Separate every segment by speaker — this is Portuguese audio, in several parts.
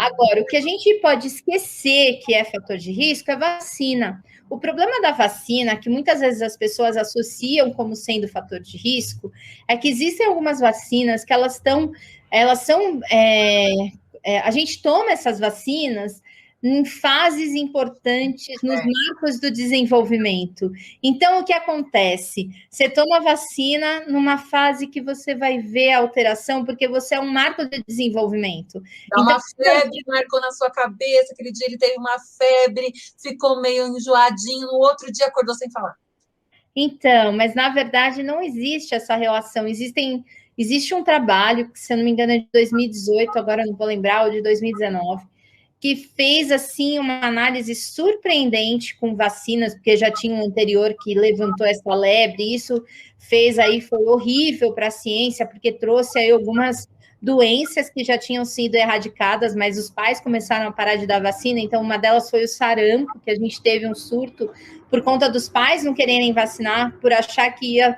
Speaker 1: Agora, o que a gente pode esquecer que é fator de risco é vacina. O problema da vacina, que muitas vezes as pessoas associam como sendo fator de risco, é que existem algumas vacinas que a gente toma essas vacinas em fases importantes, nos marcos do desenvolvimento. Então, o que acontece? Você toma a vacina numa fase que você vai ver a alteração, porque você é um marco de desenvolvimento.
Speaker 2: Dá uma febre, marcou na sua cabeça, aquele dia ele teve uma febre, ficou meio enjoadinho, no outro dia acordou sem falar.
Speaker 1: Então, mas na verdade não existe essa relação. Existe um trabalho, que se eu não me engano é de 2018, agora não vou lembrar, ou de 2019, que fez assim uma análise surpreendente com vacinas, porque já tinha um anterior que levantou essa lebre, isso foi horrível para a ciência, porque trouxe aí algumas doenças que já tinham sido erradicadas, mas os pais começaram a parar de dar vacina, então uma delas foi o sarampo, que a gente teve um surto por conta dos pais não quererem vacinar, por achar que a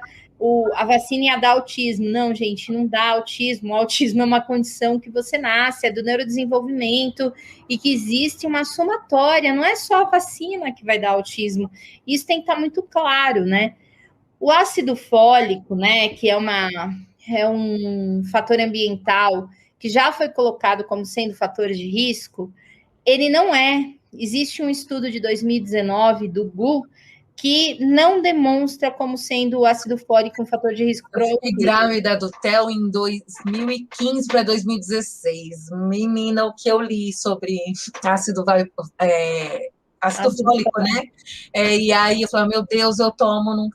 Speaker 1: vacina ia dar autismo. Não, gente, não dá autismo. O autismo é uma condição que você nasce, é do neurodesenvolvimento, e que existe uma somatória, não é só a vacina que vai dar autismo. Isso tem que estar muito claro, né? O ácido fólico, né, que é um fator ambiental que já foi colocado como sendo fator de risco, ele não é. Existe um estudo de 2019 do GU que não demonstra como sendo o ácido fólico um fator de risco para o
Speaker 2: autismo. Eu fiquei grávida do Theo em 2015 para 2016. Menina, o que eu li sobre ácido fólico, né? E aí eu falei, meu Deus, eu tomo, não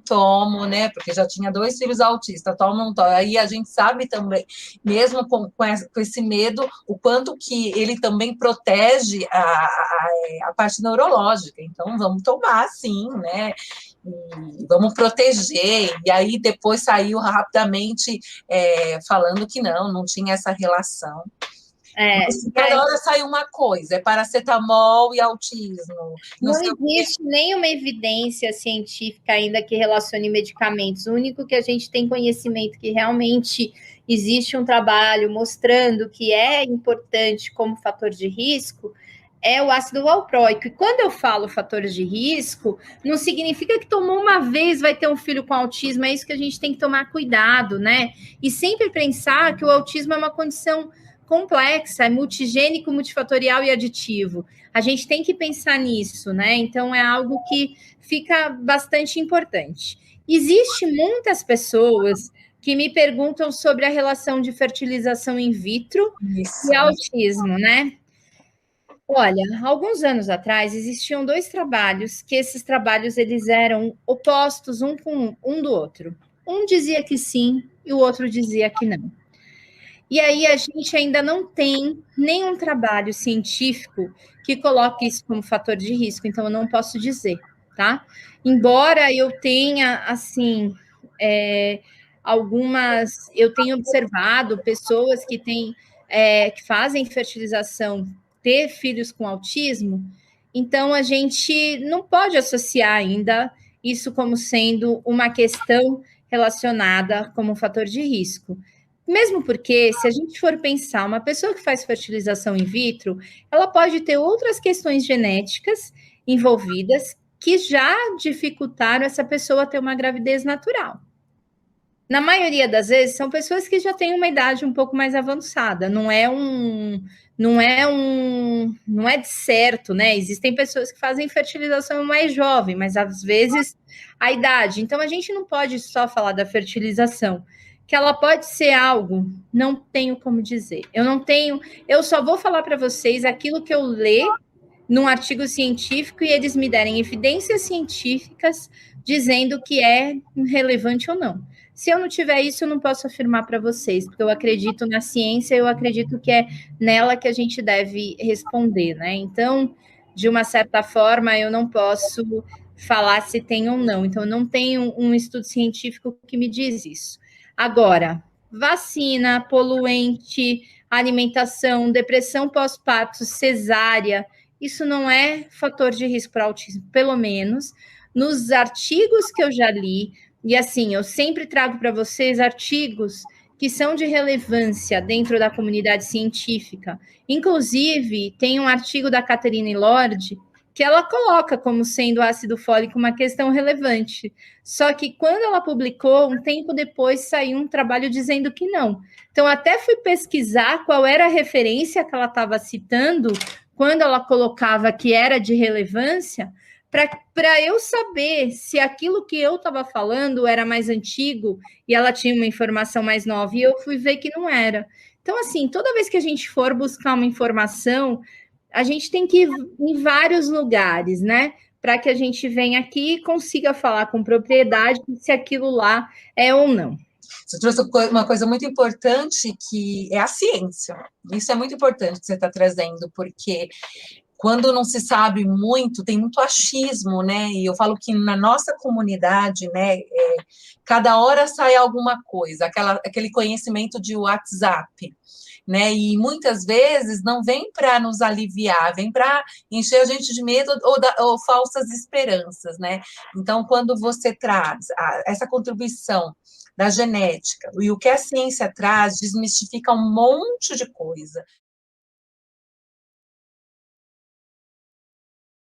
Speaker 2: tomo, né? Porque já tinha 2 filhos autistas, tomo, não tomo. Aí a gente sabe também, mesmo com esse medo, o quanto que ele também protege a parte neurológica. Então, vamos tomar, sim, né? E vamos proteger. E aí depois saiu rapidamente falando que não tinha essa relação. Cada hora sai uma coisa, é paracetamol e autismo.
Speaker 1: Não existe nenhuma evidência científica ainda que relacione medicamentos. O único que a gente tem conhecimento que realmente existe um trabalho mostrando que é importante como fator de risco é o ácido valproico. E quando eu falo fatores de risco, não significa que tomou uma vez vai ter um filho com autismo, é isso que a gente tem que tomar cuidado, né? E sempre pensar que o autismo é uma condição complexa, é multigênico, multifatorial e aditivo. A gente tem que pensar nisso, né? Então, é algo que fica bastante importante. Existem muitas pessoas que me perguntam sobre a relação de fertilização in vitro e autismo, né? Olha, alguns anos atrás existiam 2 trabalhos que esses trabalhos eles eram opostos um do outro. Um dizia que sim e o outro dizia que não. E aí a gente ainda não tem nenhum trabalho científico que coloque isso como fator de risco, então eu não posso dizer, tá? Embora eu tenha, assim, eu tenho observado pessoas que que fazem fertilização ter filhos com autismo, então a gente não pode associar ainda isso como sendo uma questão relacionada como fator de risco. Mesmo porque, se a gente for pensar, uma pessoa que faz fertilização in vitro, ela pode ter outras questões genéticas envolvidas que já dificultaram essa pessoa ter uma gravidez natural. Na maioria das vezes, são pessoas que já têm uma idade um pouco mais avançada, não é de certo, né? Existem pessoas que fazem fertilização mais jovem, mas às vezes a idade. Então, a gente não pode só falar da fertilização, que ela pode ser algo, não tenho como dizer. Eu só vou falar para vocês aquilo que eu ler num artigo científico e eles me derem evidências científicas dizendo que é relevante ou não. Se eu não tiver isso, eu não posso afirmar para vocês, porque eu acredito na ciência, eu acredito que é nela que a gente deve responder, né? Então, de uma certa forma, eu não posso falar se tem ou não. Então, eu não tenho um estudo científico que me diz isso. Agora, vacina, poluente, alimentação, depressão pós-parto, cesárea, isso não é fator de risco para autismo, pelo menos nos artigos que eu já li. E assim, eu sempre trago para vocês artigos que são de relevância dentro da comunidade científica. Inclusive, tem um artigo da Catherine Lord que ela coloca como sendo o ácido fólico uma questão relevante. Só que quando ela publicou, um tempo depois saiu um trabalho dizendo que não. Então, até fui pesquisar qual era a referência que ela estava citando quando ela colocava que era de relevância, para eu saber se aquilo que eu estava falando era mais antigo e ela tinha uma informação mais nova, e eu fui ver que não era. Então, assim, toda vez que a gente for buscar uma informação, a gente tem que ir em vários lugares, né? Para que a gente venha aqui e consiga falar com propriedade se aquilo lá é ou não.
Speaker 2: Você trouxe uma coisa muito importante, que é a ciência. Isso é muito importante que você está trazendo, porque quando não se sabe muito, tem muito achismo, né? E eu falo que na nossa comunidade, né, cada hora sai alguma coisa, aquele conhecimento de WhatsApp, né? E muitas vezes não vem para nos aliviar, vem para encher a gente de medo ou falsas esperanças, né? Então, quando você traz essa contribuição da genética e o que a ciência traz, desmistifica um monte de coisa.